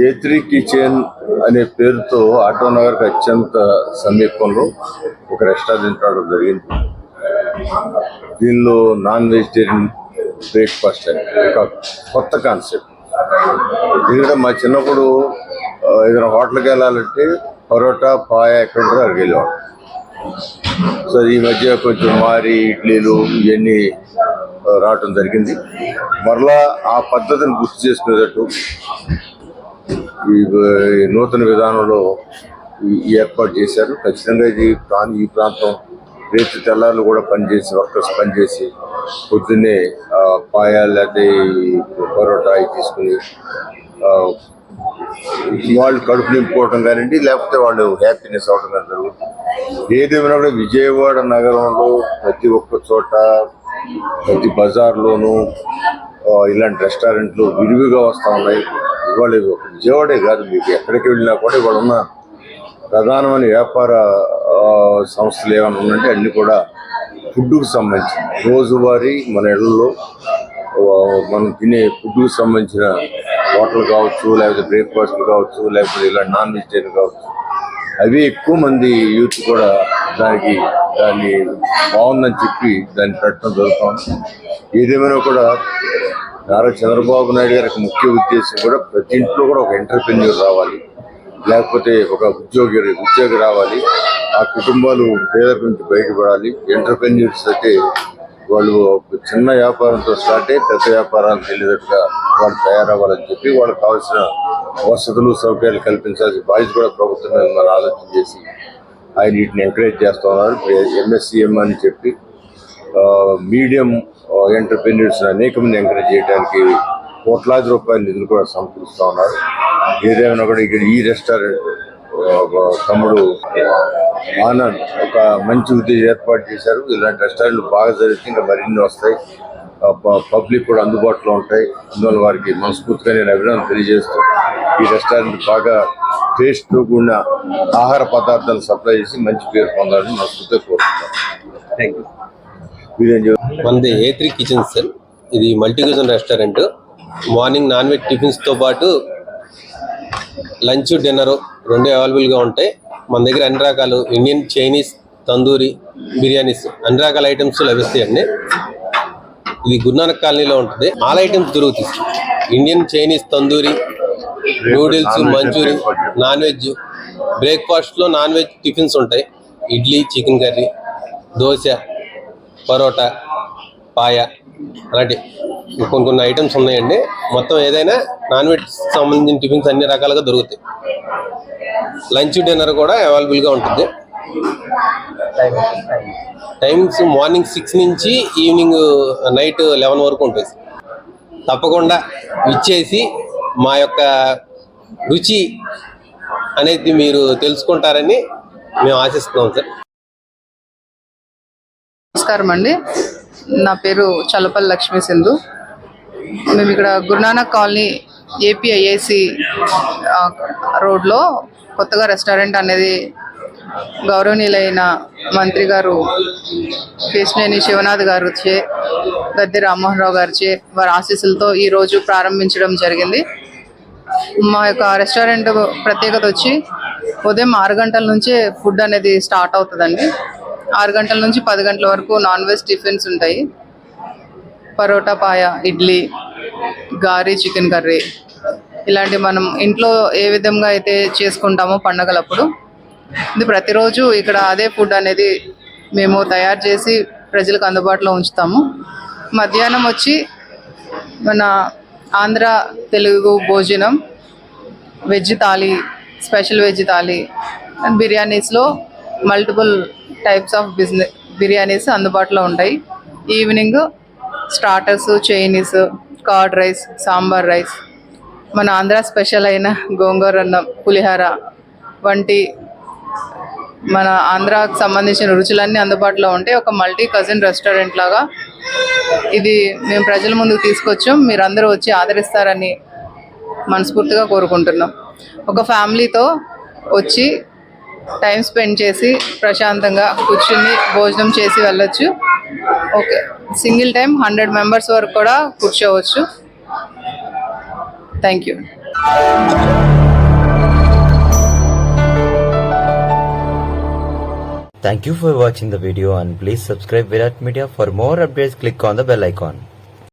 A3 kitchen అనే పేరుతో ఆటోనగర్కి అత్యంత సమీపంలో ఒక రెస్టారెంట్ రావడం జరిగింది. దీనిలో నాన్ వెజిటేరియన్ బ్రేక్ఫాస్ట్ అని ఒక కొత్త కాన్సెప్ట్. ఎందుకంటే మా చిన్నప్పుడు ఏదైనా హోటల్కి వెళ్ళాలంటే పరోటా పాయ ఎక్కడ ఉంటుందో అక్కడికి వెళ్ళేవాడు. సో ఈ మధ్య కొంచెం మారి ఇడ్లీలు ఇవన్నీ రావటం జరిగింది. మరలా ఆ పద్ధతిని గుర్తు చేసుకునేటట్టు ఈ నూతన విధానంలో ఏర్పాటు చేశారు. ఖచ్చితంగా ఈ ప్రాంతం రేపు తెల్లారులు కూడా పనిచేసి వర్కర్స్ పనిచేసి పొద్దున్నే పాయ లేకపోతే పరోటా తీసుకుని వాళ్ళు కడుపు నింపుకోవటం కానివ్వండి, లేకపోతే వాళ్ళు హ్యాపీనెస్ అవడం కానీ జరుగుతుంది. ఏదేమైనా కూడా విజయవాడ నగరంలో ప్రతి ఒక్క చోట ప్రతి బజార్లోనూ ఇలాంటి రెస్టారెంట్లు విరివిగా వస్తూ ఉన్నాయి. ఇవాళ విజయవాడే కాదు, మీకు ఎక్కడికి వెళ్ళినా కూడా ఇవాళ ఉన్న ప్రధానమైన వ్యాపార సంస్థలు ఏమైనా ఉన్నాయంటే అన్నీ కూడా ఫుడ్కు సంబంధించి రోజువారీ మన ఇళ్లలో మనం తినే ఫుడ్కు సంబంధించిన హోటల్ కావచ్చు, లేకపోతే బ్రేక్ఫాస్ట్లు కావచ్చు, లేకపోతే ఇలాంటి నాన్ వెజిటేరియన్ కావచ్చు, అవి ఎక్కువ మంది యూత్ కూడా దాన్ని బాగుందని చెప్పి దాన్ని పెట్టడం జరుగుతుంది. ఏదేమైనా కూడా నారా చంద్రబాబు నాయుడు గారికి ముఖ్య ఉద్దేశం కూడా ప్రతి ఇంట్లో కూడా ఒక ఎంటర్‌ప్రెన్యూర్ రావాలి, లేకపోతే ఒక ఉద్యోగి రావాలి. ఆ కుటుంబాలు పేదరికం నుంచి బయటపడాలి. ఎంటర్‌ప్రెన్యూర్స్ అయితే వాళ్ళు చిన్న వ్యాపారంతో స్టార్ట్ అయ్యి పెద్ద వ్యాపారాలకు వెళ్ళేటట్టుగా వాళ్ళు తయారవ్వాలని చెప్పి వాళ్ళకి కావాల్సిన వసతులు సౌకర్యాలు కల్పించాల్సిన బాధ్యత కూడా ప్రభుత్వం మీద మనం ఆలోచన చేసి ఆయన వీటిని ఎంకరేజ్ చేస్తూ ఉన్నారు. MSCM అని చెప్పి మీడియం ఎంటర్‌ప్రెన్యూర్స్ అనేక మంది ఎంకరేజ్ చేయడానికి కోట్లాది రూపాయల నిధులు కూడా సమకూరుస్తూ ఉన్నారు. ఏదేమైనా కూడా ఇక్కడ ఈ రెస్టారెంట్ తమ్ముడు ఆనంద్ ఒక మంచి ఉద్దేశం ఏర్పాటు చేశారు. ఇలాంటి రెస్టారెంట్లు బాగా జరిగితే ఇంకా మరిన్ని వస్తాయి, పబ్లిక్ కూడా అందుబాటులో ఉంటాయి. అందువల్ల వారికి మనస్ఫూర్తిగా నేను అభినందన తెలియజేస్తూ ఈ రెస్టారెంట్ బాగా టేస్ట్తో కూడిన ఆహార పదార్థాలు సప్లై చేసి మంచి పేరు పొందాలని మనస్ఫూర్తిగా కోరుకుంటాను. Thank you. మనది A3 కిచెన్ సార్. ఇది multi cuisine restaurant. Morning non veg టిఫిన్స్తో పాటు లంచ్ డిన్నర్ రెండు అవైలబుల్గా ఉంటాయి. మన దగ్గర అన్ని రకాలు ఇండియన్, చైనీస్, తందూరి, బిర్యానీస్ అన్ని రకాల ఐటమ్స్ లభిస్తాయండి. ఇది గురునానక్ కాలనీలో ఉంటుంది. ఆల్ ఐటమ్స్ దొరుకుతాయి. Indian, Chinese, tandoori, noodles, manchurian, non veg. బ్రేక్ఫాస్ట్లో నాన్ వెజ్ టిఫిన్స్ ఉంటాయి. ఇడ్లీ, చికెన్ కర్రీ, దోశ, పరోటా, పాయ అలాంటి కొన్ని ఐటమ్స్ ఉన్నాయండి. మొత్తం ఏదైనా నాన్ వెజ్ సంబంధించిన టిఫిన్స్ అన్ని రకాలుగా దొరుకుతాయి. లంచ్, డిన్నర్ కూడా అవైలబుల్గా ఉంటుంది. టైమ్స్ మార్నింగ్ 6 నుంచి ఈవినింగ్ నైట్ 11 వరకు ఉంటుంది. తప్పకుండా ఇచ్చేసి మా యొక్క రుచి అనేది మీరు తెలుసుకుంటారని మేము ఆశిస్తున్నాం సార్. నమస్కారం అండి, నా పేరు చల్లపల్లి లక్ష్మీ సింధు. మేము ఇక్కడ గురునానక్ కాలనీ APIAC రోడ్లో కొత్తగా రెస్టారెంట్ అనేది గౌరవనీయులైన మంత్రి గారు కేశినేని శివనాథ్ గారిచే, గద్దె రామ్మోహన్ రావు గారిచే వారి ఆశీస్సులతో ఈరోజు ప్రారంభించడం జరిగింది. మా యొక్క రెస్టారెంట్ ప్రత్యేకత వచ్చి ఉదయం 6 గంటల నుంచే ఫుడ్ అనేది స్టార్ట్ అవుతుందండి. 6 గంటల నుంచి 10 గంటల వరకు నాన్ వెజ్ టిఫిన్స్ ఉంటాయి. పరోటా, పాయ, ఇడ్లీ, గారి, చికెన్ కర్రీ ఇలాంటి మనం ఇంట్లో ఏ విధంగా అయితే చేసుకుంటామో పండగలప్పుడు ఇది ప్రతిరోజు ఇక్కడ అదే ఫుడ్ అనేది మేము తయారు చేసి ప్రజలకు అందుబాటులో ఉంచుతాము. మధ్యాహ్నం వచ్చి మన ఆంధ్ర తెలుగు భోజనం, veg thali, special veg thali and బిర్యానీస్లో మల్టిపుల్ టైప్స్ ఆఫ్ బిర్యానీస్ అందుబాటులో ఉంటాయి. Evening starters, Chinese, curd rice, sambar rice, మన ఆంధ్ర స్పెషల్ అయిన గోంగూర అన్నం, పులిహార వంటి మన ఆంధ్రాకు సంబంధించిన రుచులన్నీ అందుబాటులో ఉంటాయి. ఒక మల్టీ కజిన్ రెస్టారెంట్ లాగా ఇది మేము ప్రజల ముందుకు తీసుకొచ్చాం. మీరు అందరూ వచ్చి ఆదరిస్తారని మనస్ఫూర్తిగా కోరుకుంటున్నాం. ఒక ఫ్యామిలీతో వచ్చి టైం స్పెండ్ చేసి ప్రశాంతంగా కూర్చుని భోజనం చేసి వెళ్ళొచ్చు. ఓకే, సింగిల్ టైం 100 మెంబర్స్ వరకు కూడా కూర్చోవచ్చు. Thank you. Thank you for watching the video and please subscribe Virat Media. For more updates, click on the bell icon.